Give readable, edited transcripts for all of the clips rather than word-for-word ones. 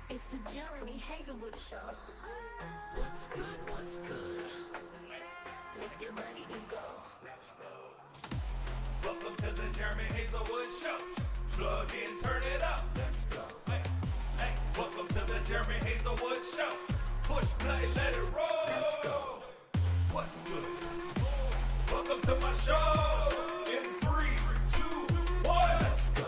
It's the Jeremy Hazelwood Show. What's good? What's good? Let's get ready to go. Welcome to the Jeremy Hazelwood Show. Plug in, turn it up. Let's go. Hey, hey. Welcome to the Jeremy Hazelwood Show. Push play, let it roll. Let's go. What's good? Welcome to my show. In 3, 2, 1. Let's go.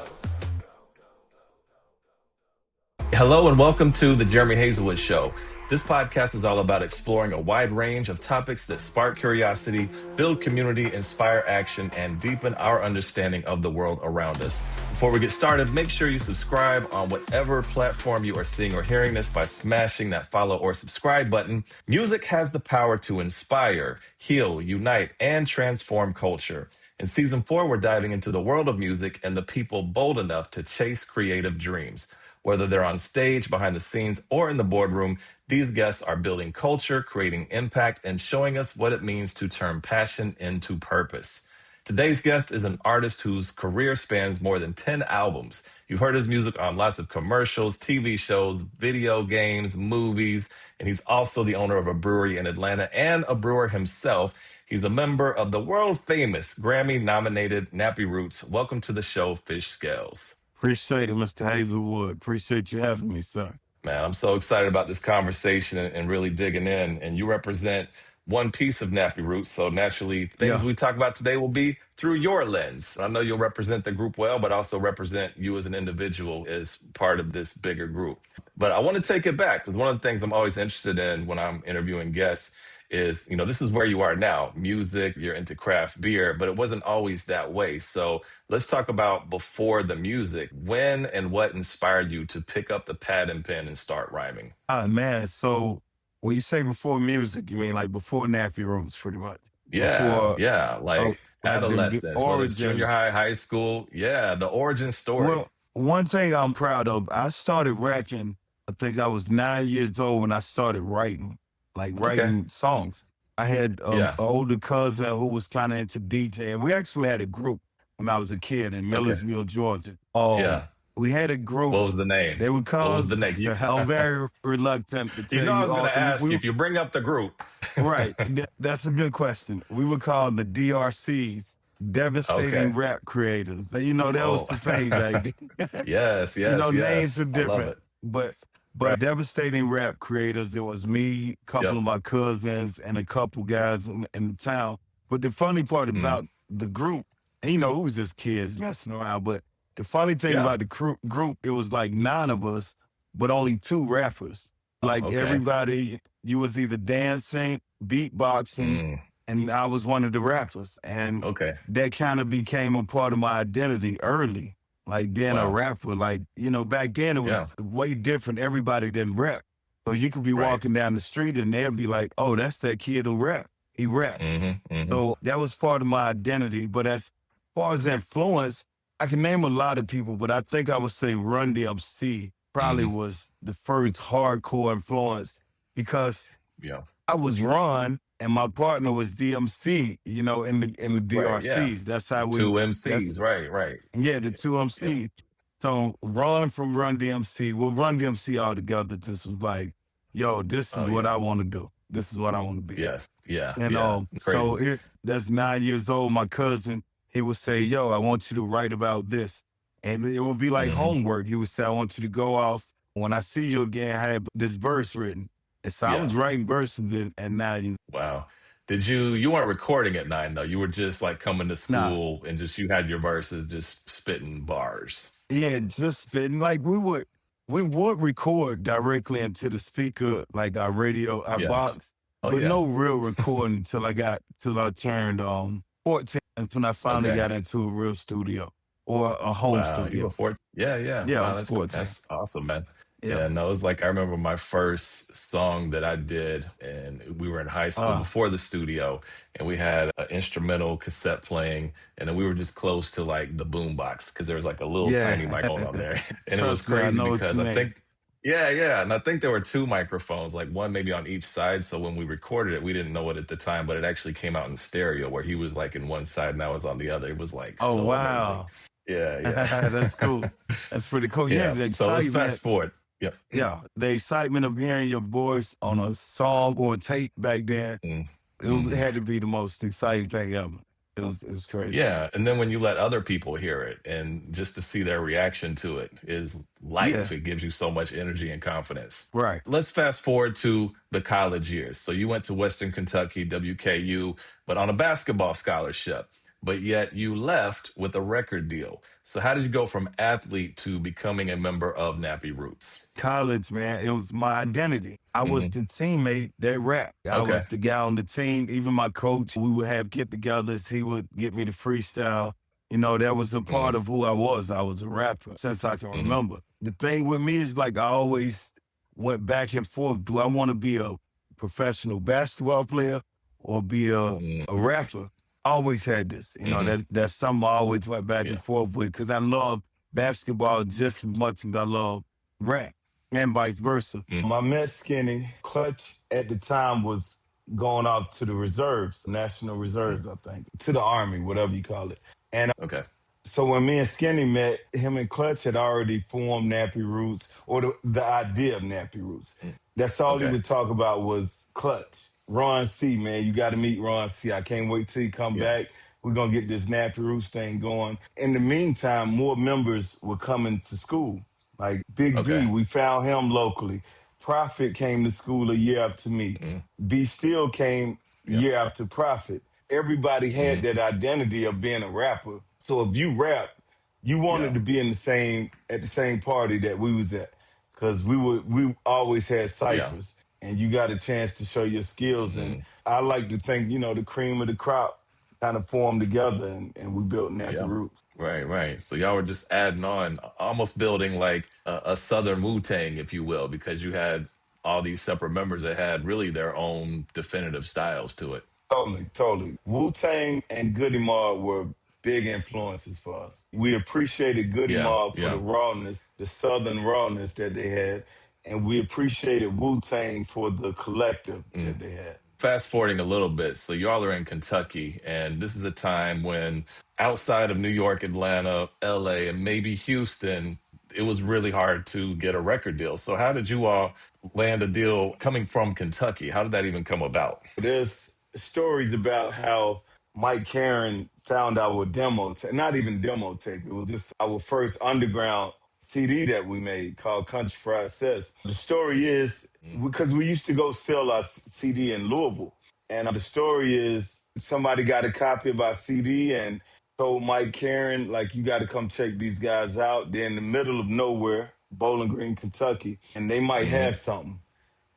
Hello and welcome to the Jeremy Hazelwood Show. This podcast is all about exploring a wide range of topics that spark curiosity, build community, inspire action, and deepen our understanding of the world around us. Before we get started, make sure you subscribe on whatever platform you are seeing or hearing this by smashing that follow or subscribe button. Music has the power to inspire, heal, unite, and transform culture. In season 4, we're diving into the world of music and the people bold enough to chase creative dreams. Whether they're on stage, behind the scenes, or in the boardroom, these guests are building culture, creating impact, and showing us what it means to turn passion into purpose. Today's guest is an artist whose career spans more than 10 albums. You've heard his music on lots of commercials, TV shows, video games, movies, and he's also the owner of a brewery in Atlanta and a brewer himself. He's a member of the world famous Grammy-nominated Nappy Roots. Welcome to the show, Fish Scales. Appreciate it, Mr. Hazelwood. Appreciate you having me, sir. Man, I'm so excited about this conversation and really digging in. And you represent one piece of Nappy Roots. So naturally, things Yeah. we talk about today will be through your lens. I know you'll represent the group well, but also represent you as an individual as part of this bigger group. But I want to take it back because one of the things I'm always interested in when I'm interviewing guests is, this is where you are now. Music, you're into craft beer, but it wasn't always that way. So let's talk about before the music. When and what inspired you to pick up the pad and pen and start rhyming? Man. So when you say before music, you mean like before Nappy Roots, pretty much. Yeah, Before, yeah, oh, like like the adolescence, whether it's junior origins. high, high school. Yeah, the origin story. Well, one thing I'm proud of, I started rapping. I think I was 9 years old when I started writing, like Okay. writing songs. I had an Yeah. older cousin who was kind of into DJing. We actually had a group when I was a kid in Okay. Milledgeville, Georgia. Yeah. We had a What group. was the name? They were What was called, the name? I'm very reluctant to You tell know I you was going all. to ask you We, if you bring up the group. right. That's a good question. We were called the DRCs, Okay. Devastating Rap Creators. That was Oh, the thing back then. yes, yes, Names are yes. I love different, it. but Right. Devastating Rap Creators, it was me, a couple Yep. of my cousins, and a couple guys in the town. But the funny part Mm. about the group, and it was just kids messing around, but the funny thing Yeah. about the group, it was like 9 of us, but only 2 rappers. Like Okay. everybody, you was either dancing, beatboxing, Mm. and I was one of the rappers. And Okay. that kind of became a part of my identity early. Like being a Wow. rapper, like, back then it Yeah. was way different. Everybody didn't rap. So you could be Right. walking down the street and they'd be like, oh, that's that kid who rap. He raps. Hmm. Hmm. So that was part of my identity. But as far as influence, I can name a lot of people, but I think I would say Run DMC probably Hmm. was the first hardcore influence because Yeah. I was Ron and my partner was DMC, in the Right. Yeah. DRCs. That's how we Two that's MCs. Right. Right. yeah, the two Yep. MCs. So Ron from Run DMC, well, Run DMC all together just was like, yo, this is Oh what yeah. I want to do. This is what I want to be. Yes. Yeah. And Yeah. so Crazy. that's 9 years old. My cousin, he would say, yo, I want you to write about this. And it would be like Hmm. homework. He would say, I want you to go off. When I see you again, I have this verse written. And so I Yeah. was writing verses at 9 years. Wow. You weren't recording at 9 though. You were just like coming to Nah, school and just you had your verses just spitting bars. yeah, just spitting. Like we would record directly into the speaker, like our radio, our Yeah. box, Oh but yeah. no real recording till I turned 14. That's when I finally Okay. got into a real studio or a home Wow. You studio. before? Yeah, yeah. Yeah, I Wow, was that's 14. that's awesome, man. Yeah. Yeah, no, it was like I remember my first song that I did, and we were in high school Uh, before the studio, and we had an instrumental cassette playing, and then we were just close to like the boom box because there was like a little tiny yeah. microphone on there, and it was Trust me, I crazy know what because you I mean. think, yeah, yeah, and I think there were two microphones, like one maybe on each side. So when we recorded it, we didn't know it at the time, but it actually came out in stereo where he was like in one side and I was on the other. It was like Oh, so amazing. wow. Yeah, yeah. That's cool. That's pretty cool. Yeah, Yeah. the So let's fast excitement. forward. Yep. Yeah, the excitement of hearing your voice on a song or tape back then, it Mm-hmm. had to be the most exciting thing ever. It was crazy. Yeah, and then when you let other people hear it and just to see their reaction to it is Yeah, life. It gives you so much energy and confidence. right. Let's fast forward to the college years. So you went to Western Kentucky, WKU, but on a basketball scholarship, but yet you left with a record deal. So how did you go from athlete to becoming a member of Nappy Roots? College, man, it was my identity. I was Hmm. the teammate that rapped. I Okay. was the guy on the team. Even my coach, we would have get-togethers. He would get me to freestyle. That was a Hmm. part of who I was. I was a rapper since I can Hmm. remember. The thing with me is like I always went back and forth. Do I want to be a professional basketball player or be a rapper? I always had this. Hmm. That's something I always went back and Yeah. forth with because I love basketball just as much as I love rap and vice versa. Mm. I met Skinny. Clutch at the time was going off to the reserves, National Mm. Reserves, I think, to the Army, whatever you call it. And Okay. so when me and Skinny met, him and Clutch had already formed Nappy Roots, or the idea of Nappy Roots. Mm. That's all he Okay. would talk about was Clutch. Ron C, man, you got to meet Ron C. I can't wait till he come Yeah. back. We're going to get this Nappy Roots thing going. In the meantime, more members were coming to school. Like Big Okay. V, we found him locally. Prophet came to school a year after me. Mm. B Still came Yeah. year after Prophet. Everybody had Mm. that identity of being a rapper. So if you rap, you wanted Yeah. to be in the same at the same party that we was at, because we always had Yeah. ciphers, and you got a chance to show your skills. And Mm. I like to think the cream of the crop kind of formed together, and we built Nappy Yeah. Roots. Right, right. So y'all were just adding on, almost building like a Southern Wu-Tang, if you will, because you had all these separate members that had really their own definitive styles to it. Totally, totally. Wu Tang and Goody Mob were big influences for us. We appreciated Goody Yeah, Mob for the yeah. rawness, the Southern rawness that they had, and we appreciated Wu Tang for the collective Mm. that they had. Fast forwarding a little bit, so y'all are in Kentucky, and this is a time when outside of New York, Atlanta, LA, and maybe Houston, it was really hard to get a record deal. So how did you all land a deal coming from Kentucky? How did that even come about? There's stories about how Mike Karen found our demo tape, not even demo tape. It was just our first underground CD that we made called Country Fried Says. The story is Mm. because we used to go sell our CD in Louisville. And the story is somebody got a copy of our CD and told Mike Karen, like, you got to come check these guys out. They're in the middle of nowhere, Bowling Green, Kentucky, and they might Hmm. have something.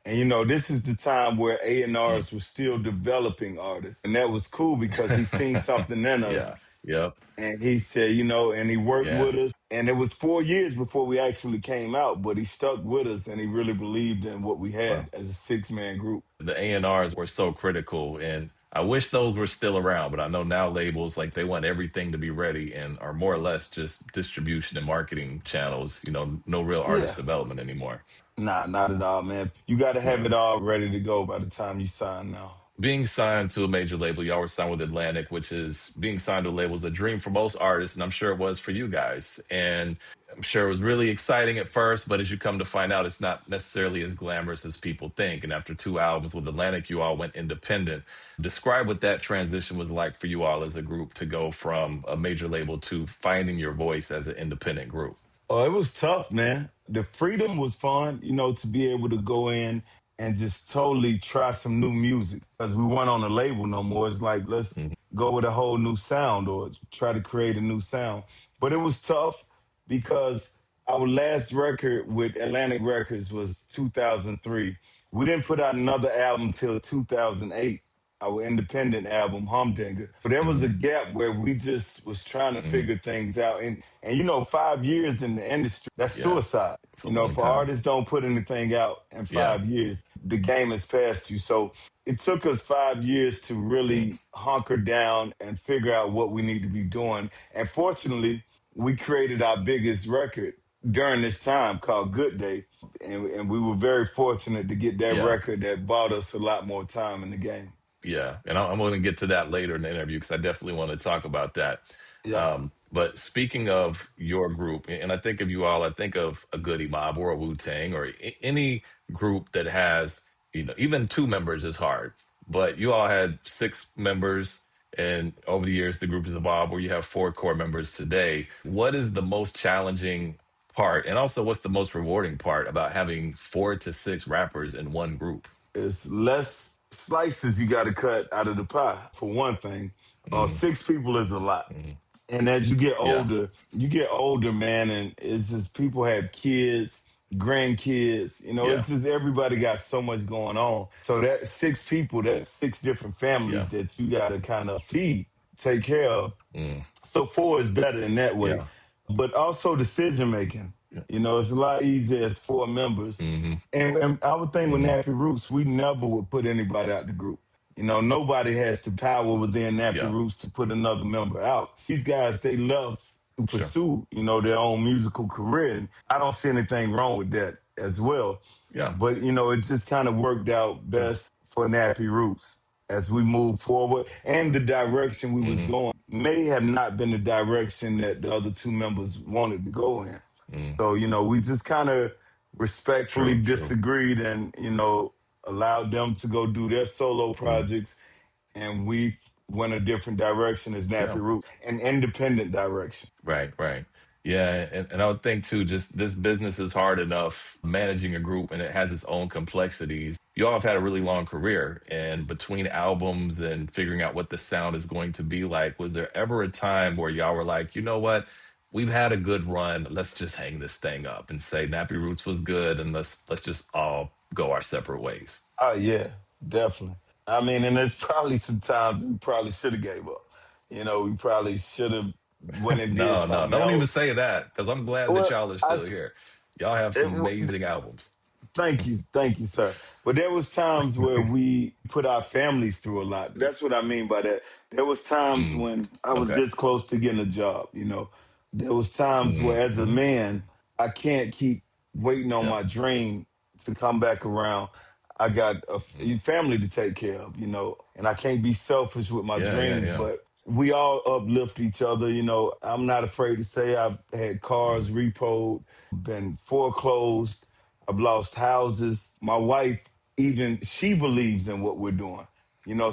And this is the time where Mm. A&Rs were still developing artists. And that was cool because he seen something in us. Yeah. Yep. And he said, and he worked Yeah. with us. And it was 4 years before we actually came out, but he stuck with us and he really believed in what we Well, had as a six-man group. the A&Rs were so critical, and I wish those were still around, but I know now labels like they want everything to be ready and are more or less just distribution and marketing channels, no real artist Yeah. development anymore. Nah, not at all, man. You got to have Yeah. it all ready to go by the time you sign now. Being signed to a major label, y'all were signed with Atlantic, which is being signed to a label is a dream for most artists, and I'm sure it was for you guys. And I'm sure it was really exciting at first, but as you come to find out, it's not necessarily as glamorous as people think. And after 2 albums with Atlantic, you all went independent. Describe what that transition was like for you all as a group to go from a major label to finding your voice as an independent group. Oh, it was tough, man. The freedom was fun, to be able to go in and just totally try some new music. Because we weren't on a label no more. It's like, let's Mhm. go with a whole new sound or try to create a new sound. But it was tough because our last record with Atlantic Records was 2003. We didn't put out another album till 2008, our independent album Humdinger. But there was a Mhm. gap where we just was trying to Mhm. figure things out. And 5 years in the industry, that's Yeah, suicide. it's a long For time. artists don't put anything out in Yeah. 5 years, the game has passed you. So it took us 5 years to Mm. really hunker down and figure out what we need to be doing. And fortunately, we created our biggest record during this time called Good Day. And we were very fortunate to get that Yeah. record that bought us a lot more time in the game. Yeah, and I'm going to get to that later in the interview because I definitely want to talk about that. Yeah. But speaking of your group, and I think of you all, I think of a Goody Mob or a Wu Tang or any group that has, even two members is hard. But you all had six members, and over the years, the group has evolved where you have four core members today. What is the most challenging part? And also, what's the most rewarding part about having four to six rappers in one group? It's less slices you got to cut out of the pie, for one thing. Mm, Six people is a lot. mm, And as yeah, you get older, man, and it's just people have kids, grandkids. yeah, It's just everybody got so much going on. So that six people, that's six different yeah, families that you got to kind of feed, take care of. mm, So four is better in that way. yeah, But also decision making. yeah. It's a lot easier as four members. Hmm. And I would think with Hmm. Nappy Roots, we never would put anybody out the group. Nobody has the power within Nappy Yeah, Roots to put another member out. These guys, they love to sure. pursue, their own musical career. And I don't see anything wrong with that as well. Yeah, But, it just kind of worked out sure. best for Nappy Roots as we move forward. And the direction we was Hmm. going may have not been the direction that the other two members wanted to go in. Mm. So, we just kind of respectfully True, true. disagreed and, allowed them to go do their solo Mm. projects. And we went a different direction as Nappy Yeah. Root, an independent direction. Right, right. Yeah, and I would think too, just this business is hard enough managing a group and it has its own complexities. You all have had a really long career, and between albums and figuring out what the sound is going to be like, was there ever a time where y'all were like, you know what? We've had a good run. Let's just hang this thing up and say Nappy Roots was good and let's just all go our separate ways. Oh, yeah, definitely. I mean, and there's probably some times we probably should have gave up. We probably should have went and did No, no, something don't even else. say that because I'm glad that Well, y'all are still here. Y'all have some it, amazing albums. thank you, sir. But there was times where we put our families through a lot. That's what I mean by that. There was times Mm, when I was okay. this close to getting a job. There was times where, Hmm. as a Hmm. man, I can't keep waiting on Yeah. my dream to come back around. I got a Mm. family to take care of, and I can't be selfish with my Yeah, yeah, dreams. yeah. But we all uplift each other. I'm not afraid to say I've had Mm. cars repoed, been foreclosed. I've lost houses. My wife, even she believes in what we're doing.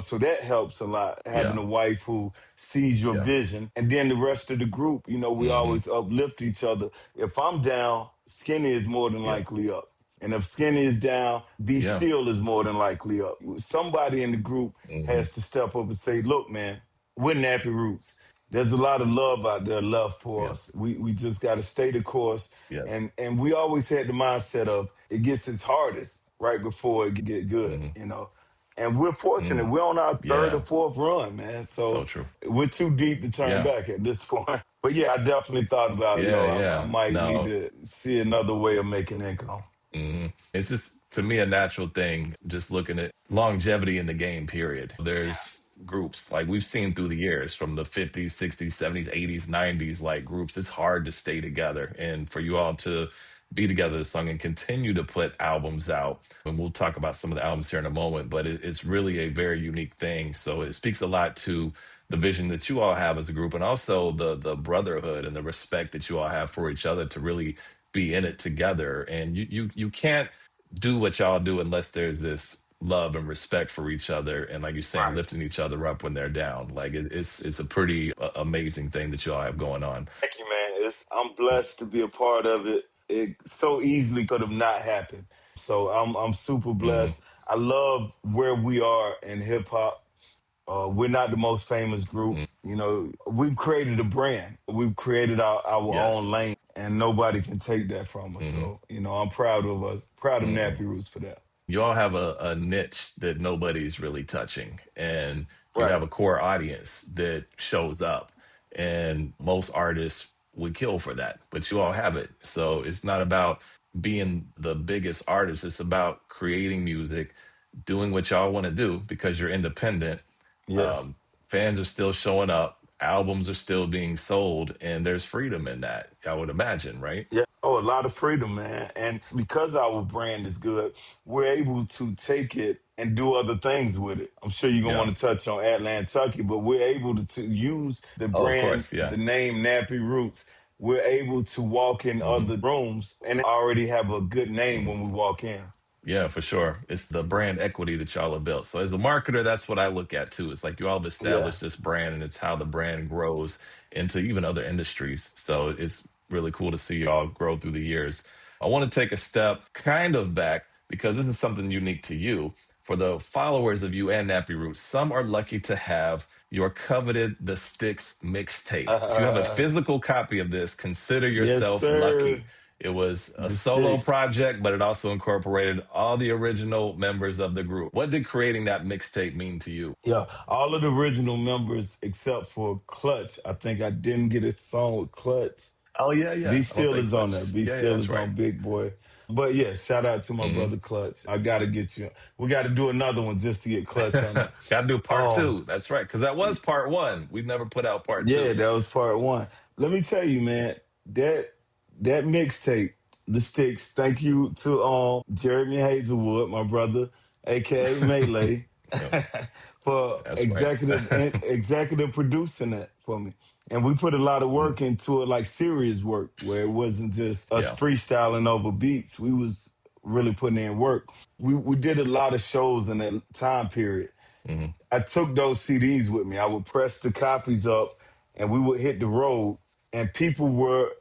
So that helps a lot, having Yeah, a wife who sees your yeah. vision. And then the rest of the group, we Hmm. always uplift each other. If I'm down, Skinny is more than Yeah, likely up. And if Skinny is down, Be yeah. Still is more than likely up. Somebody in the group Hmm. has to step up and say, look, man, we're Nappy Roots. There's a lot of love out there, love for Yeah, us. We just got to stay the course. yes. And we always had the mindset of it gets its hardest right before it get good, Hmm. And we're fortunate. Mm. We're on our third or Yeah, fourth run, man. so So true. we're too deep to turn Yeah, back at this point. But yeah, I definitely thought about, yeah, I yeah. might need No. to see another way of making income. It's just to me a natural thing, just looking at longevity in the game, period. There's groups like we've seen through the years from the 50s, 60s, 70s, 80s, 90s, like groups, it's hard to stay together. And for you all to be together this song and continue to put albums out. And we'll talk about some of the albums here in a moment, but it's really a very unique thing. So it speaks a lot to the vision that you all have as a group and also the brotherhood and the respect that you all have for each other to really be in it together. And you can't do what y'all do unless there's this love and respect for each other and like you're saying Right. lifting each other up when they're down. Like it's a pretty amazing thing that you all have going on. Thank you, man. I'm blessed to be a part of it. It so easily could have not happened. So I'm super Hmm. blessed. I love where we are in hip hop. We're not the most famous group. We've created a brand. We've created our own Yes. lane, and nobody can take that from us. Hmm. So, I'm proud of us, proud of Nappy Hmm. Roots for that. You all have a niche that nobody's really touching, and you Right. have a core audience that shows up. And most artists would kill for that, but you all have it. So it's not about being the biggest artist, it's about creating music, doing what y'all want to do because you're independent. Yes. um, Fans are still showing up. albums are still being sold, and there's freedom in that, I would imagine, right? Yeah. Oh, a lot of freedom, man. And because our brand is good, we're able to take it and do other things with it. I'm sure you're gonna Yeah. want to touch on Atlantucky, but we're able to use the Oh, of brand, course. Yeah. the name Nappy Roots. We're able to walk in Hmm. other rooms and already have a good name when we walk in. Yeah, for sure. It's the brand equity that y'all have built. So as a marketer, that's what I look at too. It's like you all have Yeah. established this brand and it's how the brand grows into even other industries. So it's really cool to see y'all grow through the years. I want to take a step kind of back because this is something unique to you. For the followers of you and Nappy Roots, some are lucky to have your coveted The Sticks mixtape. If you have a physical copy of this, consider Yes, yourself sir. lucky. It was a The solo sticks. project, but it also incorporated all the original members of the group. What did creating that mixtape mean to you? Yeah, all of the original members except for Clutch. I think I didn't get a song with Clutch. Oh yeah, yeah. Be I don't Still think is on there. Clutch. Be Yeah, yeah, Still that's is right. on Big Boy. But yeah, shout out to my Hmm. brother Clutch. I gotta get you. We gotta do another one just to get Clutch on there. Got to do part Oh, two. That's right, because that was part one. We never put out part yeah, two. that was part one. Let me tell you, man, that that mixtape, the sticks. Thank you to Jeremy Hazelwood, my brother, aka Melee, Yep, for that's right. executive producing that for me. And we put a lot of Mm, work into it, like serious work, where it wasn't just us yeah. freestyling over beats. We was really putting in work. We did a lot of shows in that time period. Hmm. I took those CDs with me. I would press the copies up and we would hit the road and people were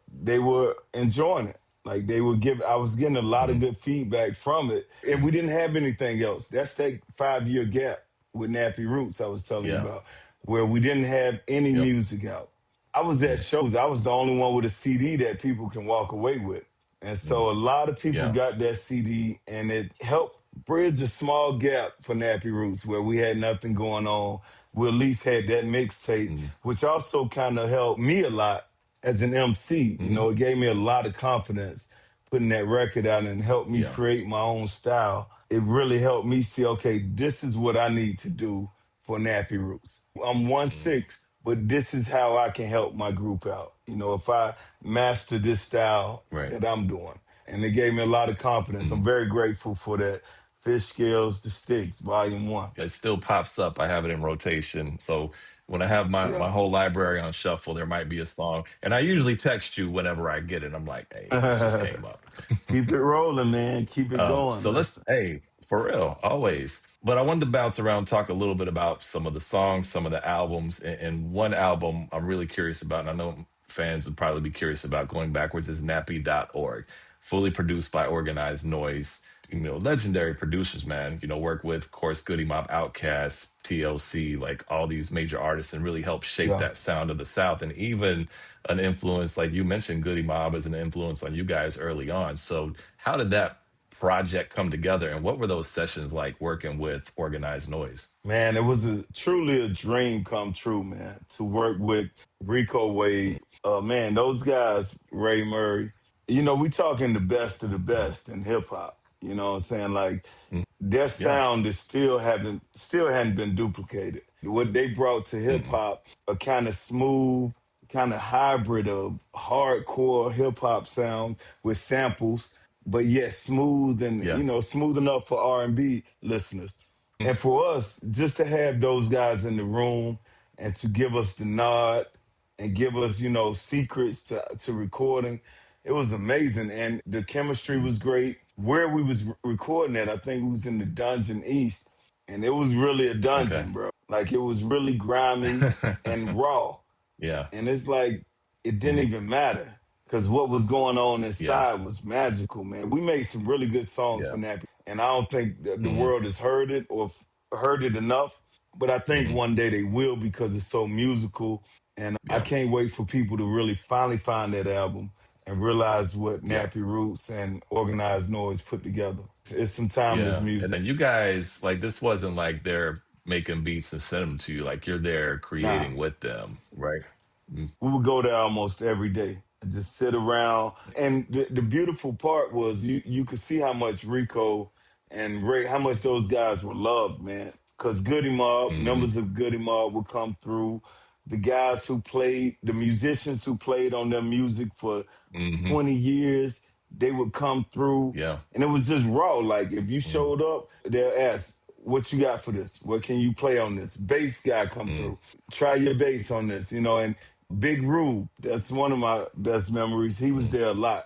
enjoying it. Like they would give I was getting a lot of Hmm. good feedback from it. And we didn't have anything else. That's that 5 year gap with Nappy Roots I was telling you Yeah. about, where we didn't have any Yep. music out. I was at Mm, shows. I was the only one with a CD that people can walk away with. And mm, so a lot of people yeah. got that CD and it helped bridge a small gap for Nappy Roots where we had nothing going on. We at least had that mixtape, Mm, which also kind of helped me a lot as an MC. You hmm. know, it gave me a lot of confidence putting that record out and helped me Yeah. create my own style. It really helped me see, okay, this is what I need to do for Nappy Roots. I'm one Mm, six, but this is how I can help my group out. You know, if I master this style right. that I'm doing. And it gave me a lot of confidence. I'm Mm. very grateful for that. Fish Scales, The Sticks, Volume 1. It still pops up. I have it in rotation. So when I have my Yeah. whole library on shuffle, there might be a song. And I usually text you whenever I get it. I'm like, hey, this just came up. Keep it rolling, man. Keep it going, So man. let's, hey, for real, always. But I wanted to bounce around, talk a little bit about some of the songs, some of the albums, and one album I'm really curious about, and I know fans would probably be curious about going backwards, is Nappy.org, fully produced by Organized Noise. You know, legendary producers, man. You know, work with, of course, Goody Mob, Outkast, TLC, like all these major artists, and really help shape Yeah. that sound of the South. And even an influence, like you mentioned, Goody Mob as an influence on you guys early on. So, how did that project come together, and what were those sessions like working with Organized Noise? Man, it was truly a dream come true, man, to work with Rico Wade. Man, those guys, Ray Murray, you know, we talking the best of the Mhm. best in hip hop. You know what I'm saying? Like Mm. their Yeah. sound is still hadn't been duplicated. What they brought to hip Mm-mm. hop, a kind of smooth, kind of hybrid of hardcore hip hop sound with samples, but yet smooth and Yeah. smooth enough for R&B listeners. Mm. And for us, just to have those guys in the room and to give us the nod and give us, secrets to recording, it was amazing. And the chemistry Mm. was great. Where we was recording at, I think we was in the Dungeon East, and it was really a Okay. dungeon, bro. Like it was really grimy and raw. Yeah. And it's like it didn't Hmm. even matter because what was going on Yeah. inside was magical, man. We made some really good songs Yeah. for Nappy, and I don't think the Hmm. world has heard it or heard it enough. But I think Hmm. one day they will because it's so musical, and I Yeah. can't wait for people to really finally find that album and realize what Yeah. Nappy Roots and Organized Noise put together. It's some timeless Yeah. And music. then you guys, like, this wasn't like they're making beats and send them to you. Like, you're there Nah, creating with them, right? Mm. we would go there almost every day and just sit around. And the beautiful part was you could see how much Rico and Ray, how much those guys were loved, man. Because Goody Mob, Hmm. members of Goody Mob would come through. the guys who played, the musicians who played on their music for Hmm. 20 years, they would come through. Yeah. And it was just raw. Like if you Mm, showed up, they'll ask, what you got for this? What can you play on this? Bass guy come mm, through. Try your bass on this, and Big Rube, that's one of my best memories. He was mm. there a lot.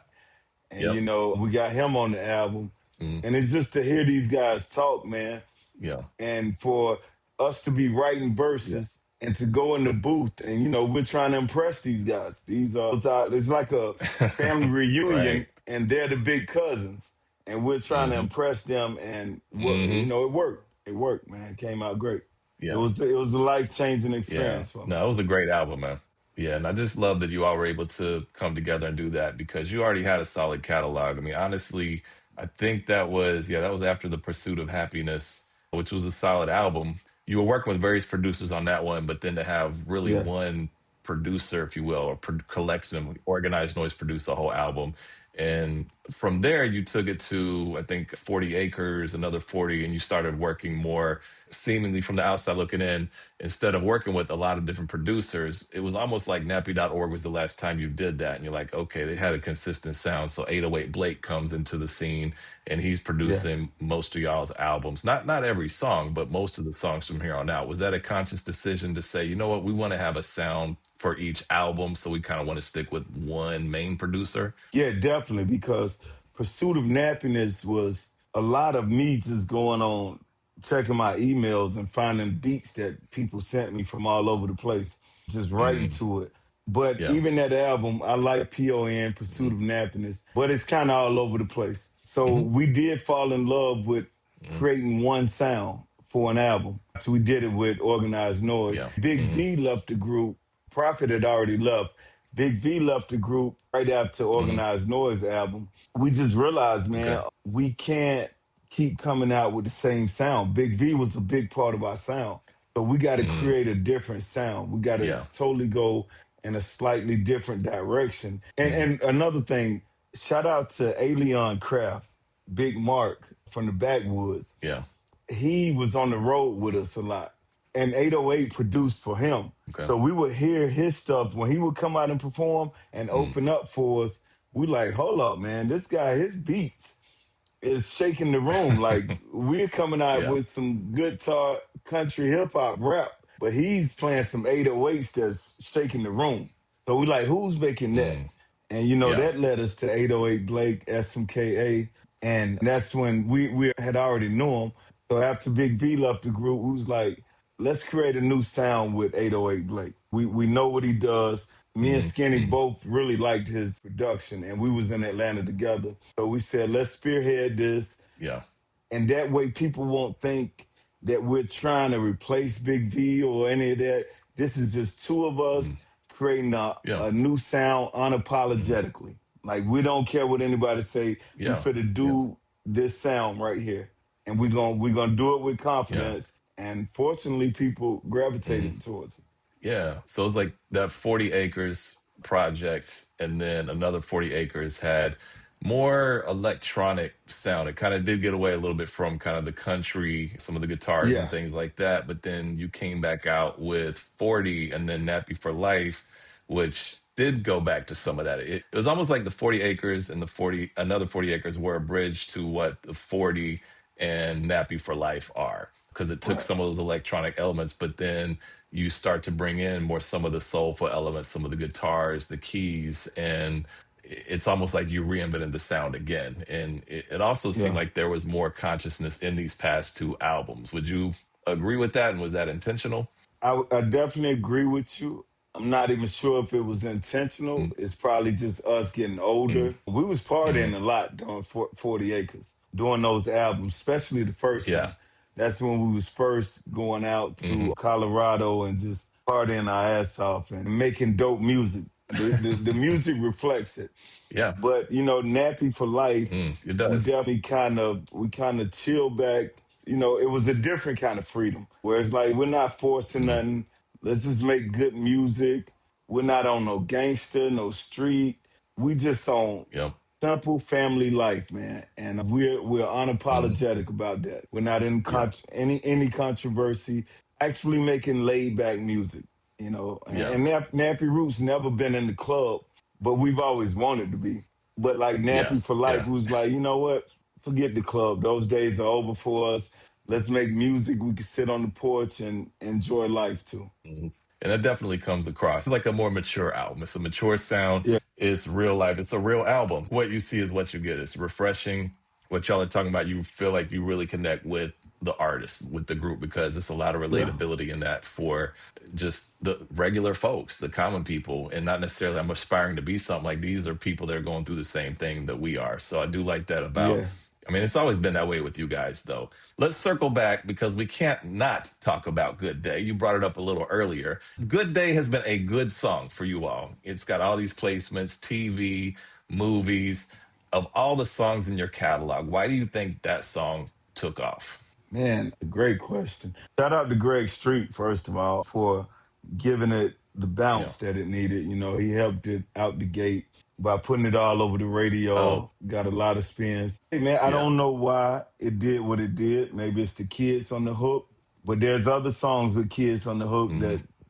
And Yep. we got him on the album. Mm, And it's just to hear these guys talk, man, yeah. and for us to be writing Yeah. verses and to go in the booth and we're trying to impress these guys. These are it's like a family Right. reunion and they're the big cousins and we're trying to Hmm. impress them and Hmm. it worked. It worked, man. It came out great. It Yeah. was it was a life-changing Yeah. experience for me. No, it was a great album, man. Yeah, and I just love that you all were able to come together and do that because you already had a solid catalog. I mean, honestly, I think that was after The Pursuit of Happiness, which was a solid album. You were working with various producers on that one, but then to have really Yeah. one producer, if you will, or collect them, organized noise produce a whole album. And from there, you took it to, I think, 40 Acres, another 40, and you started working more seemingly from the outside looking in. Instead of working with a lot of different producers, it was almost like Nappy.org was the last time you did that. And you're like, okay, they had a consistent sound. So 808 Blake comes into the scene and he's Yeah. producing most of y'all's albums. Not every song, but most of the songs from here on out. Was that a conscious decision to say, you know what, we want to have a sound for each album, so we kind of want to stick with one main producer? Yeah, definitely, because Pursuit of Nappiness was a lot of me just going on, checking my emails and finding beats that people sent me from all over the place, just writing Mm, to it. But yeah. even that album, I like PON, Pursuit Hmm. of Nappiness, but it's kind of all over the place. So Hmm. we did fall in love with Hmm. creating one sound for an album. So we did it with Organized Noise. Yeah. Big Hmm. V left the group. Prophet had already left. Big V left the group right after Hmm. Organized Noise album. We just realized, Okay. man, we can't keep coming out with the same sound. Big V was a big part of our sound. So we got to Mm, create a different sound. We got to yeah. totally go in a slightly different direction. And Hmm. and another thing, shout out to Alien Craft, Big Mark from the Backwoods. Yeah. He was on the road with us a lot. And 808 produced for him. Okay. So we would hear his stuff when he would come out and perform and Mm, open up for us. We like, hold up, man, this guy, his beats is shaking the room. Like we're coming out yeah. with some good talk, country hip hop rap, but he's playing some 808s that's shaking the room. So we like, who's making that? Mm, And yeah. that led us to 808 Blake, SMKA. And that's when we had already knew him. So after Big V left the group, we was like, let's create a new sound with 808 Blake. We know what he does. Me and Hmm. Skinny Hmm. both really liked his production, and we was in Atlanta together. So we said, let's spearhead this, Yeah. and that way people won't think that we're trying to replace Big V or any of that. This is just two of Mm, us creating yeah. a new sound Hmm. unapologetically. Like we don't care what anybody say. We Yeah. finna Yeah. do this sound right here, and we gonna do it with Yeah. confidence. And fortunately, people Hmm. gravitated towards it. Yeah. So it's like that 40 acres project, and then another 40 acres had more electronic sound. It kind of did get away a little bit from kind of the country, some of the guitars and Yeah, things like that. But then you came back out with 40 and then Nappy for Life, which did go back to some of that. It was almost like the 40 acres and the 40, another 40 acres were a bridge to what the 40 and Nappy for Life are. Because it took right. some of those electronic elements, but then you start to bring in more some of the soulful elements, some of the guitars, the keys, and it's almost like you reinvented the sound again. And it also seemed Yeah. like there was more consciousness in these past two albums. Would you agree with that? And was that intentional? I definitely agree with you. I'm not even sure if it was intentional. Mm, It's probably just us getting mm, older. We was mm, partying a lot during 40 Acres, doing those albums, especially the first yeah. one. That's when we was first going out Hmm. to Colorado and just partying our ass off and making dope music. The music reflects it. Yeah. But Nappy for Life, It we does. definitely kind of chill back. It was a different kind of freedom where it's like we're not forcing Mm, nothing. Let's just make good music. We're not on no gangster, no street. We just on yep. simple family life, man. And we're Hmm. unapologetic about that. We're not in Yeah. any controversy. Actually making laid back music. Yeah. And Nappy Roots never been in the club, but we've always wanted to be. But like Yeah. Nappy for Life Yeah. was like, you know what? Forget the club. Those days are over for us. Let's make music. We can sit on the porch and enjoy life too. Mhm. And it definitely comes across like a more mature album. It's a mature sound. Yeah, It's real life. It's a real album. What you see is what you get. It's refreshing. What y'all are talking about, you feel like you really connect with the artist, with the group, because it's a lot of yeah, relatability in that for just the regular folks, the common people, and not necessarily I'm aspiring to be something. Like these are people that are going through the same thing that we are. So I do like that about. yeah. I mean, it's always been that way with you guys, though. Let's circle back because we can't not talk about Good Day. You brought it up a little earlier. Good Day has been a good song for you all. It's got all these placements, TV, movies. Of all the songs in your catalog, why do you think that song took off? Man, great question. Shout out to Greg Street, first of all, for giving it the Yeah. bounce that it needed. He helped it out the gate by putting it all over the Oh, radio, got a lot of spins. Hey, man, I yeah. don't know why it did what it did. Maybe it's the kids on the hook, but there's other songs with kids on the hook Hmm.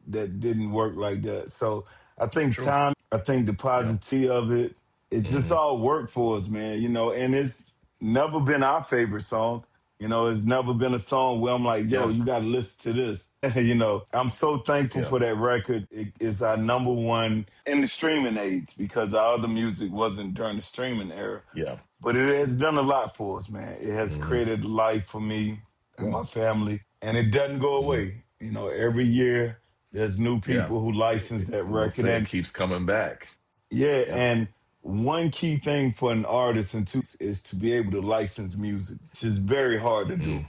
that didn't work like that. So I think True. time, I think the Yeah. positivity of it, it just Hmm. all worked for us, man. And it's never been our favorite song. It's never been a song where I'm like, yo, Yeah. you got to listen to this. I'm so thankful Yeah. for that record. It is our number one in the streaming age because our other music wasn't during the streaming era. Yeah. But it has done a lot for us, man. It has Hmm. created life for me and Yeah. my family, and it doesn't go Hmm. away. Every year there's new Yeah. people who license that I'm gonna record. say it And keeps coming back. yeah, Yeah. and one key thing for an artist and two is to be able to license music, which is very hard to do. Mm,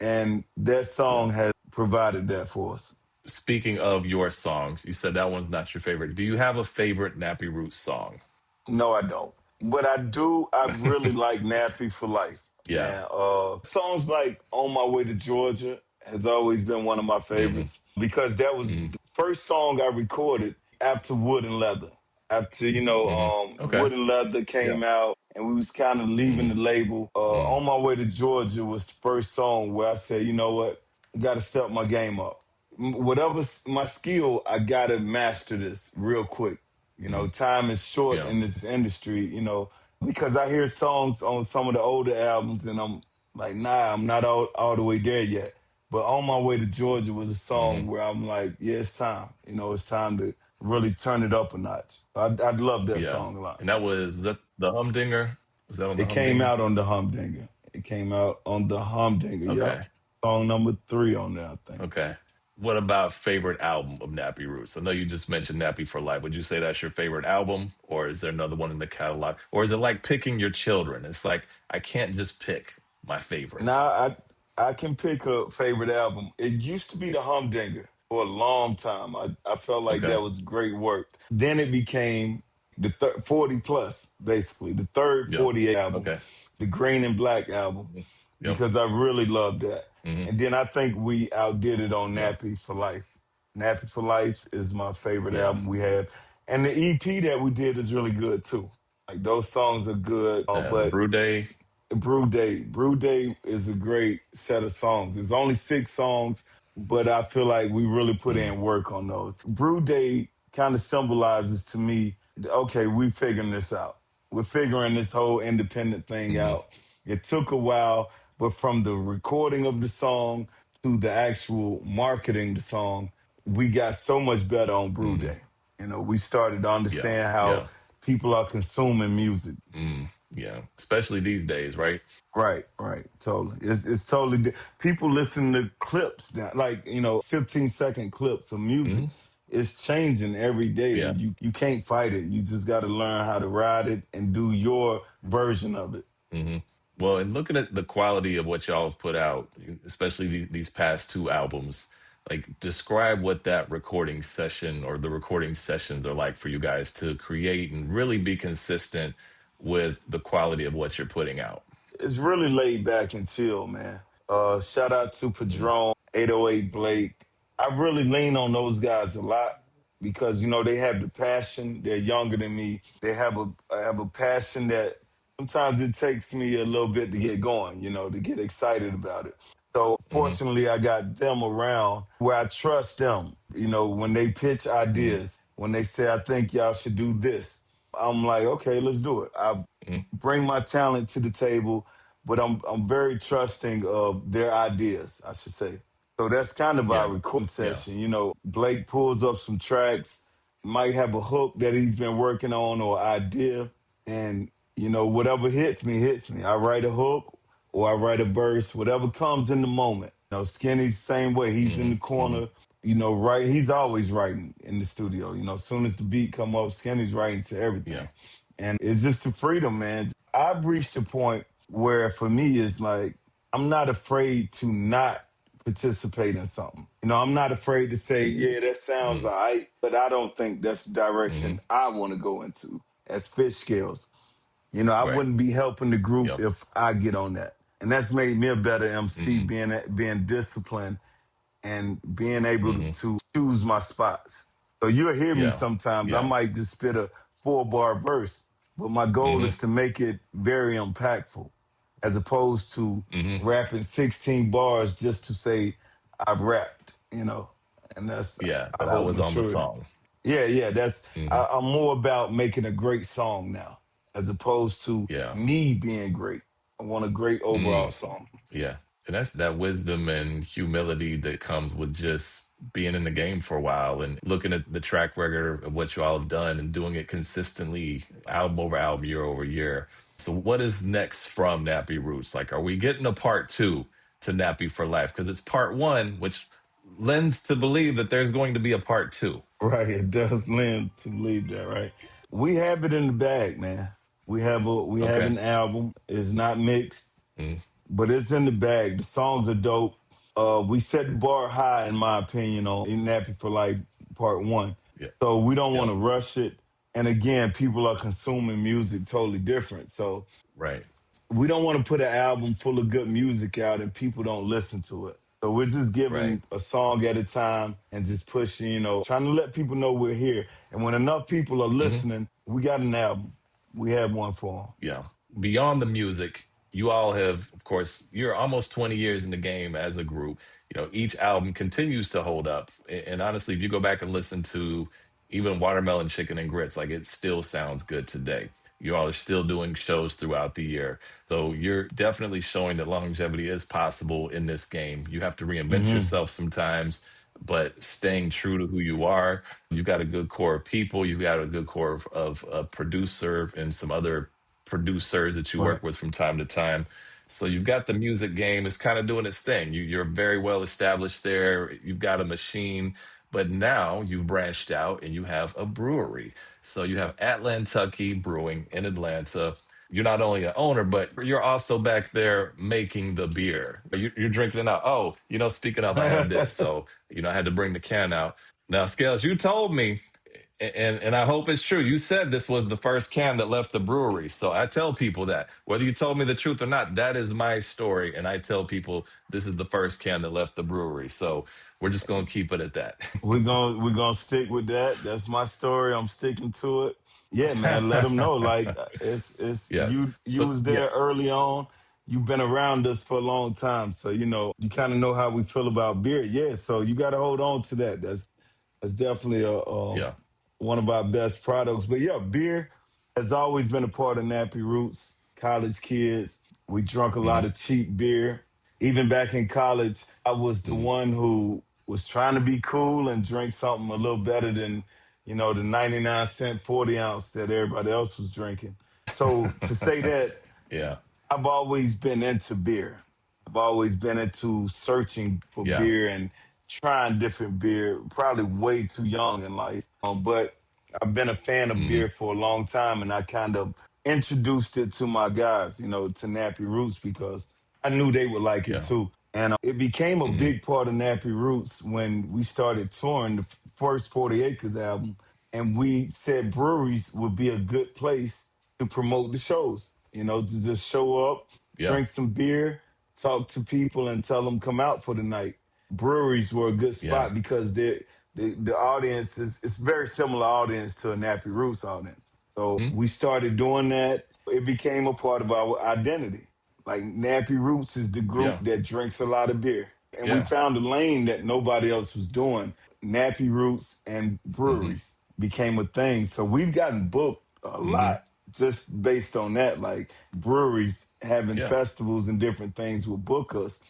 And that yeah. song has provided that for us. Speaking of your songs, you said that one's not your favorite. Do you have a favorite Nappy Roots song? No, I don't. But I do. I really like Nappy for Life, Yeah. man. Songs like "On My Way to Georgia" has always been one of my Hmm. favorites because that was Hmm. the first song I recorded after Wood and Leather. After Hmm. Okay. Wood and Leather Yeah. came out, and we was kind of leaving Hmm. the label. Hmm. "On My Way to Georgia" was the first song where I said, you know what, I got to step my game up. Whatever's my skill, I got to master this real quick. Hmm. Time is short Yeah. in this industry, because I hear songs on some of the older albums and I'm like, nah, I'm not all the way there yet. But On My Way to Georgia was a Hmm. song where I'm like, yeah, it's time. It's time to really turn it up a notch. I'd love that Yeah. song a lot. And was that the Humdinger? Was that on the It came Humdinger? out on the Humdinger. It came out on the Humdinger, yep. Okay. Song number 3 on there, I think. Okay. What about favorite album of Nappy Roots? I know you just mentioned Nappy for Life. Would you say that's your favorite album, or is there another one in the catalog? Or is it like picking your children? It's like I can't just pick my favorite. Now I can pick a favorite album. It used to be the Humdinger for a long time. I felt like Okay. that was great work. Then it became the 40 plus, basically the third Yeah. 48 album, Okay. the Green and Black album, Mhm. Yep. because I really loved that. Hmm. And then I think we outdid it on Yeah. Nappy for Life. Nappy for Life is my favorite Yeah. album we have, and the EP that we did is really good too. Like those songs are good, The but Brew Day. Brew Day. Brew Day is a great set of songs. There's only 6 songs, but I feel like we really put Hmm. in work on those. Brew Day kind of symbolizes to me, okay, we figuring this out. We're figuring this whole independent thing Hmm. out. It took a while, but from the recording of the song to the actual marketing the song, we got so much better on Brew Hmm. Day. We started to Yeah. understand how Yeah. people are consuming music. Yeah. Especially these days, right? Right, right, totally. It's totally people listen to clips now, like 15-second clips of music. Hmm. It's changing every day, Yeah. and you can't fight it. You just got to learn how to ride it and do your version of it. Hmm. Well, and looking at the quality of what y'all have put out, especially these past two albums, like describe what that recording session or the recording sessions are like for you guys to create and really be consistent with the quality of what you're putting out. It's really laid back and chill, man. Shout out to Mm, Padron, 808 Blake. I really lean on those guys a lot because they have the passion. They're younger than me. They have a passion that sometimes it takes me a little bit to get going, to get excited about it. So Hmm. Fortunately, I got them around where I trust them. When they pitch Hmm. ideas, when they say, I think y'all should do this, I'm like, okay, let's do it. I Hmm. bring my talent to the table, but I'm very trusting of their ideas, I should say. So that's kind of our Yeah. recording Yeah. session. Blake pulls up some tracks, might have a hook that he's been working on or idea, and whatever hits me, hits me. I write a hook or I write a verse, whatever comes in the moment. Skinny's the same way. He's in Hmm. the Hmm. corner, right. He's always writing in the studio. As soon as the beat come up, Skinny's writing to Yeah. everything. And it's just the freedom, man. I've reached a point where for me it's like I'm not afraid to not participate in something. I'm not afraid to say, yeah, that sounds Hmm. all right, but I don't think that's the Hmm. direction I want to go into as fish scales. I Right. wouldn't be helping the group Yep. if I get on that. And that's made me a better MC, Hmm. being disciplined and being able Hmm. to choose my spots. So you'll hear me Yeah. sometimes. I Yeah. might just spit a 4-bar verse, but my goal Hmm. is to make it very impactful as opposed to Hmm. rapping 16 bars just to say I've rapped, and that's, Yeah. I That hope, was on the maturity. song. Yeah, yeah, Hmm. I'm more about making a great song now as opposed to Yeah. me being great. I want a great overall Mm. song. Yeah. And that's that wisdom and humility that comes with just being in the game for a while and looking at the track record of what you all have done and doing it consistently, album over album, year over year. So, what is next from Nappy Roots? Like, are we getting a part two to Nappy for Life? Because it's part one, which lends to believe that there's going to be a part two. Right, it does lend to believe that, right? We have it in the bag, man. We have Okay. an album. It's not mixed, Mm. but it's in the bag. The songs are dope. We set the bar high, in my opinion, on In Nappy for Life Part One. Yeah. So we don't want Yep. to rush it. And again, people are consuming music totally different. So Right. we don't want to put an album full of good music out and people don't listen to it. So we're just Right. giving a song at a time and just pushing, trying to let people know we're here. And when enough people are Hmm. listening, we got an album. We have one for them. Yeah. Beyond the music, you all have, of course, you're almost 20 years in the game as a group. Each album continues to hold up. And honestly, if you go back and listen to even Watermelon Chicken and Grits, like it still sounds good today. You all are still doing shows throughout the year. So you're definitely showing that longevity is possible in this game. You have to reinvent Hmm. yourself sometimes, but staying true to who you are. You've got a good core of people. You've got a good core of a producer and some other producers that you Right. work with from time to time. So you've got the music game is kind of doing its thing. You're very well established there. You've got a machine, but now you've branched out and you have a brewery. So you have Atlantucky Brewing in Atlanta. You're not only an owner, but you're also back there making the beer. You're drinking it out. Oh, speaking of, I have this. So, I had to bring the can out. Now, Scales, you told me and I hope it's true. You said this was the first can that left the brewery. So I tell people that whether you told me the truth or not, that is my story. And I tell people this is the first can that left the brewery. So we're just going to keep it at that. We're gonna stick with that. That's my story. I'm sticking to it. Yeah, man. Let them know. Like it's Yeah. you So, was yeah. there early on. You've been around us for a long time, so you kind of know how we feel about beer. Yeah, so you got to hold on to that. That's definitely Yeah. one of our best products. But yeah, beer has always been a part of Nappy Roots. College kids, we drunk a lot Hmm. of cheap beer. Even back in college, I was the Hmm. one who was trying to be cool and drink something a little better than, the 99-cent 40 ounce that everybody else was drinking. So to say that, Yeah. I've always been into beer. I've always been into searching for Yeah. beer and trying different beer, probably way too young in life. But I've been a fan of Hmm. beer for a long time and I kind of introduced it to my guys, to Nappy Roots because I knew they would like it Yeah. too. And it became a Hmm. big part of Nappy Roots when we started touring the first 40 Acres album. And we said breweries would be a good place to promote the shows, to just show up, Yeah. drink some beer, talk to people, and tell them come out for the night. Breweries were a good Yeah. spot because the audience is it's very similar audience to a Nappy Roots audience. So Hmm. we started doing that. It became a part of our identity. Like Nappy Roots is the group Yeah. that drinks a lot of beer. And we Yeah. found a lane that nobody else was doing. Nappy Roots and Mm-hmm. breweries became a thing. So we've gotten booked a Mm-hmm. lot just based on that. Like breweries having Yeah. festivals and different things will book us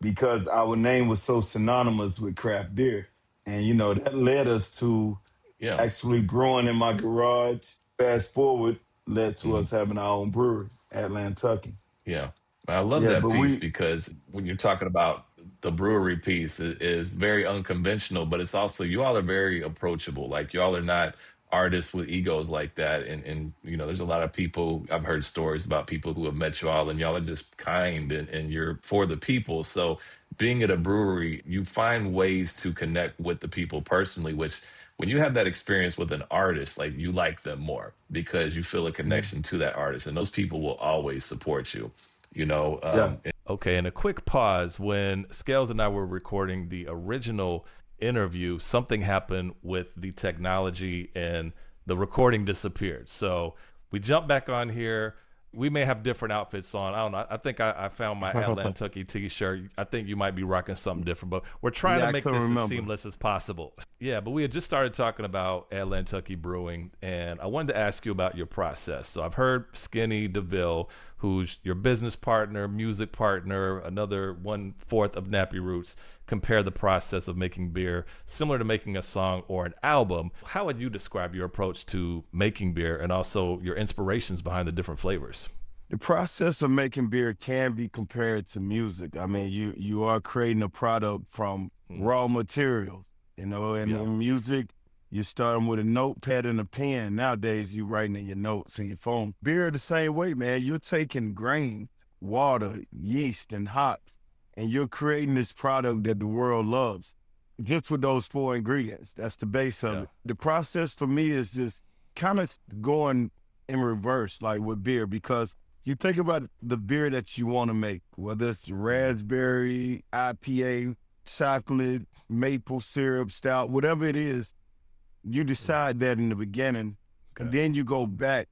because our name was so synonymous with craft beer. And, that led us to Yeah. actually brewing in my garage. Fast forward led to Mm-hmm. us having our own brewery, Atlantucky. Yeah. I love Yeah, that but piece we, because when you're talking about the brewery piece, it is very unconventional, but it's also you all are very approachable. Like y'all are not artists with egos like that. And there's a lot of people I've heard stories about people who have met you all and y'all are just kind and you're for the people. So being at a brewery, you find ways to connect with the people personally, which when you have that experience with an artist, like you like them more because you feel a connection to that artist, and those people will always support you. You know. yeah. Okay, and a quick pause. When Scales and I were recording the original interview, something happened with the technology and the recording disappeared. So we jumped back on here. We may have different outfits on. I don't know. I think I found my Atlantucky t-shirt. I think you might be rocking something different, but we're trying Yeah, to I make couldn't this as remember. seamless as possible. Yeah, but we had just started talking about Atlantucky Brewing, and I wanted to ask you about your process. So I've heard Skinny DeVille, who's your business partner, music partner, another 1/4 of Nappy Roots, compare the process of making beer similar to making a song or an album. How would you describe your approach to making beer and also your inspirations behind the different flavors? The process of making beer can be compared to music. I mean, you are creating a product from Mm, raw materials, and yeah, in music, you're starting with a notepad and a pen. Nowadays, you're writing in your notes and your phone. Beer the same way, man. You're taking grains, water, yeast, and hops, and you're creating this product that the world loves just with those four ingredients. That's the base of yeah, it. The process for me is just kind of going in reverse, like with beer, because you think about the beer that you want to make, whether it's mm, raspberry, IPA, chocolate, maple syrup, stout, whatever it is, you mm, decide that in the beginning, and okay, then you go back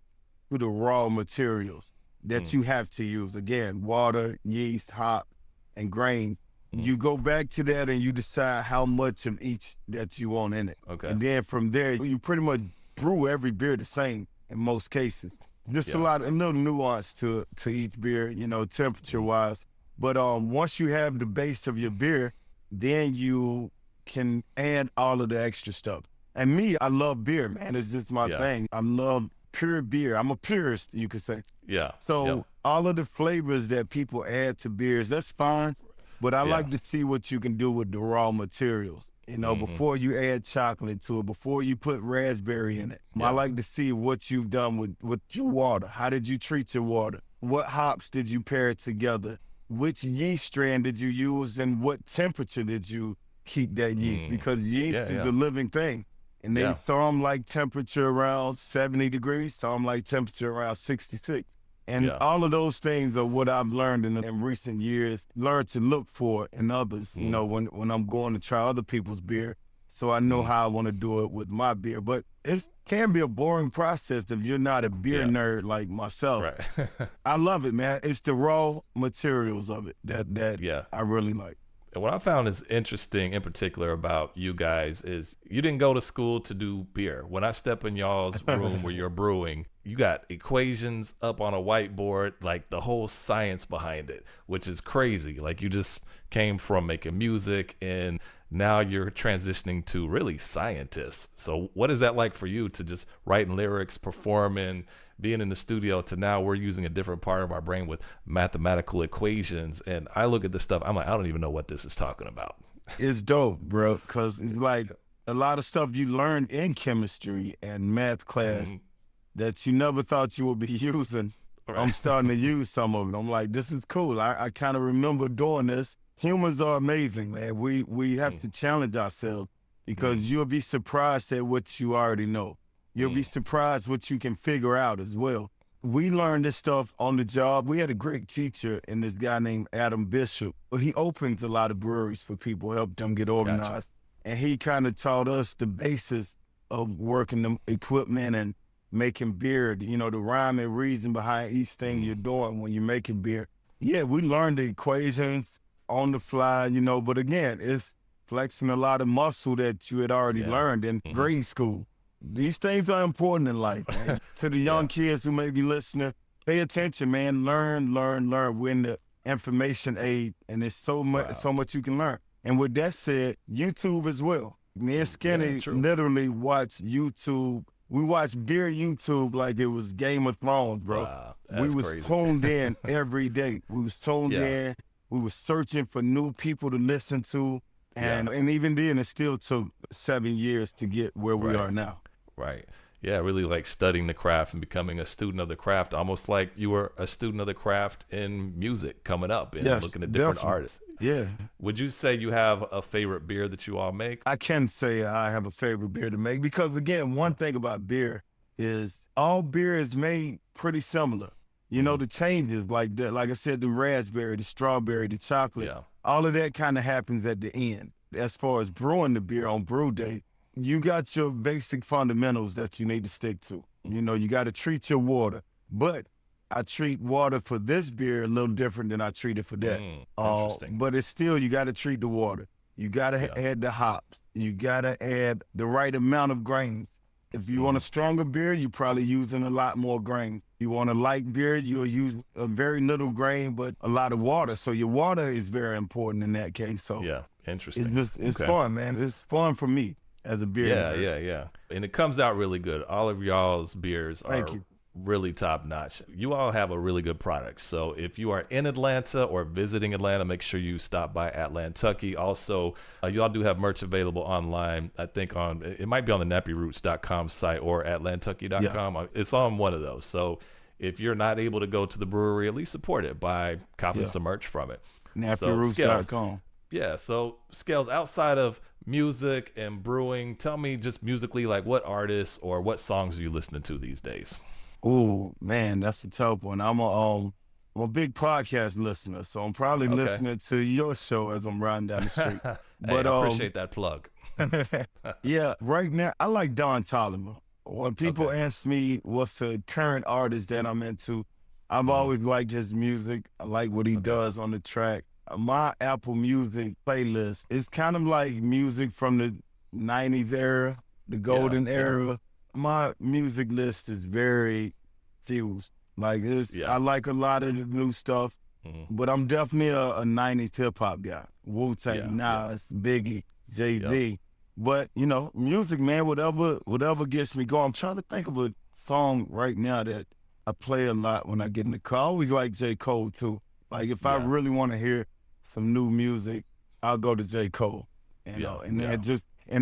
to the raw materials that mm, you have to use. Again, water, yeast, hop, and grains. mm, You go back to that and you decide how much of each that you want in it. okay, And then from there, you pretty much brew every beer the same in most cases. Just a yeah, a little nuance to each beer, temperature mm, wise. But once you have the base of your beer, then you can add all of the extra stuff. And me, I love beer, man. It's just my yeah, thing. I love pure beer. I'm a purist, you could say. yeah, yeah, So all of the flavors that people add to beers, that's fine. But I yeah, like to see what you can do with the raw materials. hmm, Before you add chocolate to it, before you put raspberry in it. I yeah, like to see what you've done with your water. How did you treat your water? What hops did you pair it together? Which yeast strand did you use and what temperature did you keep that yeast? mm, Because yeast yeah, is yeah, a living thing. And yeah, some like temperature around 70 degrees, some like temperature around 66. And yeah, all of those things are what I've learned in recent years, learned to look for in others, mm, when I'm going to try other people's beer. So I know mm, how I want to do it with my beer. But it can be a boring process if you're not a beer yeah, nerd like myself. right, I love it, man. It's the raw materials of it that yeah. I really like. And what I found is interesting in particular about you guys is you didn't go to school to do beer. When I step in y'all's room where you're brewing, you got equations up on a whiteboard, like the whole science behind it, which is crazy. Like you just came from making music and now you're transitioning to really scientists. So what is that like for you to just writing lyrics, performing, being in the studio to now we're using a different part of our brain with mathematical equations. And I look at this stuff, I'm like, I don't even know what this is talking about. It's dope, bro, because it's like a lot of stuff you learned in chemistry and math class Mhm. that you never thought you would be using. I'm Right. starting to use some of it. I'm like, this is cool. I kind of remember doing this. Humans are amazing, man. We have Mm, to challenge ourselves mm, because you'll be surprised at what you already know. You'll be mm. surprised what you can figure out as well. We learned this stuff on the job. We had a great teacher in this guy named Adam Bishop. But he opens a lot of breweries for people, help them get Gotcha. organized. And he kind of taught us the basis of working the equipment and making beer, the rhyme and reason behind each thing Mm, you're doing when you're making beer. Yeah, we learned the equations. on the fly, but again, it's flexing a lot of muscle that you had already learned in grade school. These things are important in life, man. To the young kids who may be listening, pay attention, man. Learn. We're in the information age, and there's so much you can learn. And with that said, YouTube as well. Me and Skinny literally watch YouTube. We watch beer YouTube like it was Game of Thrones, bro. Wow, we was crazy. tuned in every day. We was tuned in. We was searching for new people to listen to. And even then, it still took 7 years to get where we are now. Right. Yeah, really like studying the craft and becoming a student of the craft, almost like you were a student of the craft in music coming up and looking at different artists. Yeah. Would you say you have a favorite beer that you all make? I can say I have a favorite beer to make because, again, one thing about beer is all beer is made pretty similar. The changes, like I said, the raspberry, the strawberry, the chocolate, all of that kind of happens at the end. As far as brewing the beer on brew day, you got your basic fundamentals that you need to stick to. You got to treat your water. But I treat water for this beer a little different than I treat it for that. Interesting. But it's still, you got to treat the water. You got to add the hops. You got to add the right amount of grains. If you want a stronger beer, you're probably using a lot more grain. You want a light beer, you'll use a very little grain, but a lot of water. So your water is very important in that case. So interesting. It's fun, man. It's fun for me as a beer. Yeah. And it comes out really good. All of y'all's beers are really top notch. You all have a really good product. So if you are in Atlanta or visiting Atlanta, make sure you stop by Atlantucky. Also, you all do have merch available online. I think it might be on the nappyroots.com site or atlantucky.com. Yeah. It's on one of those. So if you're not able to go to the brewery, at least support it by copying some merch from it. Nappyroots.com. Yeah, so Scales, outside of music and brewing, tell me just musically, like what artists or what songs are you listening to these days? Oh, man, that's a tough one. I'm a big podcast listener, so I'm probably listening to your show as I'm riding down the street. But I appreciate that plug. Yeah, right now, I like Don Toliver. When people ask me what's the current artist that I'm into, I've always liked his music. I like what he does on the track. My Apple Music playlist is kind of like music from the 90s era, the golden era. My music list is very fused. Like I like a lot of the new stuff, but I'm definitely a 90s hip hop guy. Wu-Tang, Nas, Biggie, Jay-Z. But music, man, whatever gets me going. I'm trying to think of a song right now that I play a lot when I get in the car. I always like J. Cole too. Like if I really want to hear some new music, I'll go to J. Cole. And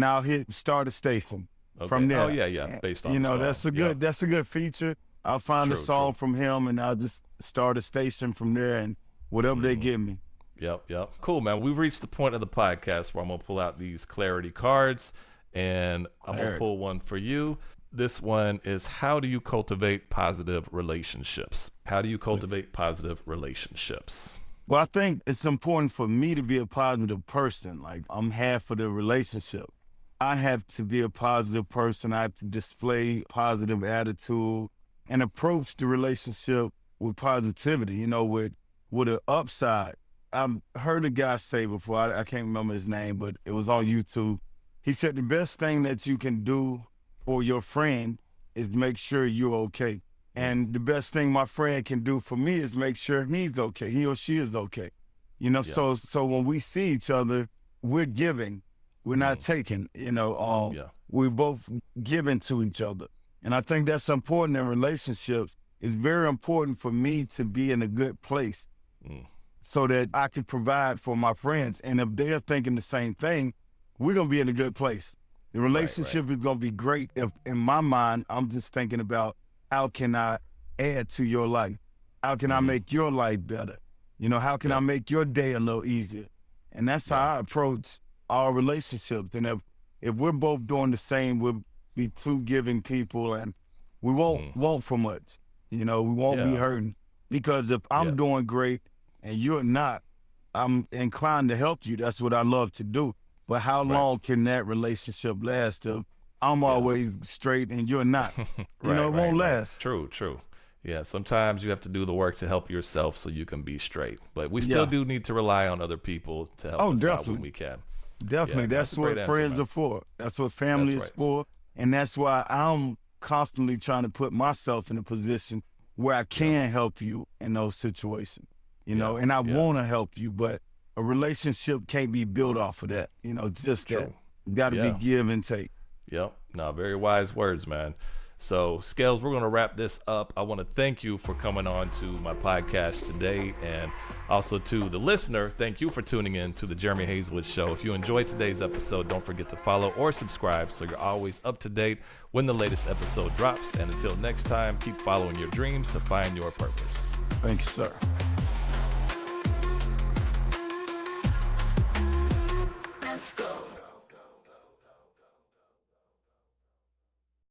I'll hit start a station. From there. Oh yeah. Based on that's a good feature. I'll find a song from him and I'll just start a station from there and whatever they give me. Yep. Cool, man. We've reached the point of the podcast where I'm gonna pull out these clarity cards and I'm gonna pull one for you. This one is, how do you cultivate positive relationships? How do you cultivate positive relationships? Well, I think it's important for me to be a positive person. Like I'm half of the relationship. I have to be a positive person. I have to display positive attitude and approach the relationship with positivity, with an upside. I've heard a guy say before, I can't remember his name, but it was on YouTube. He said the best thing that you can do for your friend is make sure you're okay. And the best thing my friend can do for me is make sure he's okay, he or she is okay. So when we see each other, we're giving. We're not taking, we're both giving to each other. And I think that's important in relationships. It's very important for me to be in a good place so that I can provide for my friends. And if they're thinking the same thing, we're going to be in a good place. The relationship is going to be great if, in my mind, I'm just thinking about how can I add to your life? How can I make your life better? How can I make your day a little easier? And that's how I approach our relationships. And if we're both doing the same, we'll be two giving people and we won't want for much. We won't be hurting. Because if I'm doing great and you're not, I'm inclined to help you. That's what I love to do. But how long can that relationship last if I'm always straight and you're not? It won't last. True. Yeah, sometimes you have to do the work to help yourself so you can be straight. But we still do need to rely on other people to help us out when we can. Definitely. Yeah, that's a great what answer, friends man. are for. That's what family That's is right. for. And that's why I'm constantly trying to put myself in a position where I can help you in those situations, you know, and I want to help you, but a relationship can't be built off of that. You know, it's just that. Got to be give and take. Yep. No, very wise words, man. So, Scales, we're going to wrap this up. I want to thank you for coming on to my podcast today. And also to the listener, thank you for tuning in to the Jeremy Hazelwood Show. If you enjoyed today's episode, don't forget to follow or subscribe so you're always up to date when the latest episode drops. And until next time, keep following your dreams to find your purpose. Thank you, sir.